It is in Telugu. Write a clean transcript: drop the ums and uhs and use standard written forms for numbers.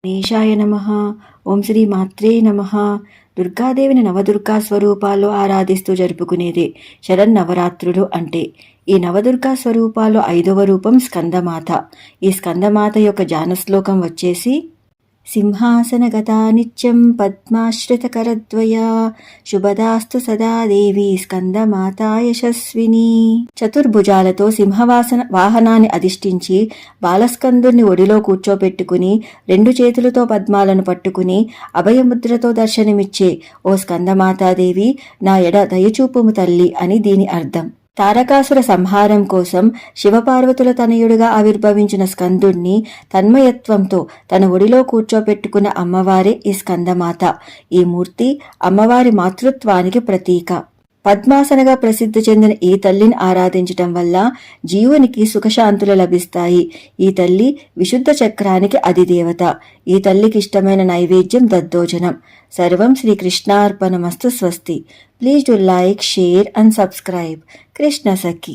గణేశాయ నమః. ఓం శ్రీ మాత్రే నమః. దుర్గాదేవిని నవదుర్గా స్వరూపాల్లో ఆరాధిస్తూ జరుపుకునేదే శరన్నవరాత్రులు అంటే. ఈ నవదుర్గా స్వరూపాల్లో 5వ రూపం స్కందమాత. ఈ స్కందమాత యొక్క జానశ్లోకం వచ్చేసి: సింహాసనగతా నిత్యం పద్మాశ్రితకరద్వయా శుభదాస్తు సదా దేవి స్కందమాతా యశస్విని. చతుర్భుజాలతో వాహనాన్ని అధిష్ఠించి బాలస్కందుని ఒడిలో కూర్చోపెట్టుకుని 2 చేతులతో పద్మాలను పట్టుకుని అభయముద్రతో దర్శనమిచ్చే ఓ స్కందమాతాదేవి, నా ఎడ దయచూపుము తల్లి అని దీని అర్థం. తారకాసుర సంహారం కోసం శివపార్వతుల తనయుడిగా ఆవిర్భవించిన స్కందుణ్ణి తన్మయత్వంతో తన ఒడిలో కూర్చోపెట్టుకున్న అమ్మవారే ఈ స్కందమాత. ఈ మూర్తి అమ్మవారి మాతృత్వానికి ప్రతీక. పద్మాసనగా ప్రసిద్ధి చెందిన ఈ తల్లిని ఆరాధించటం వల్ల జీవునికి సుఖశాంతులు లభిస్తాయి. ఈ తల్లి విశుద్ధ చక్రానికి అధిదేవత. ఈ తల్లికి ఇష్టమైన నైవేద్యం దద్దోజనం. సర్వం శ్రీకృష్ణార్పణమస్తు. స్వస్తి. Please do like, share and subscribe. Krishna Sakhi.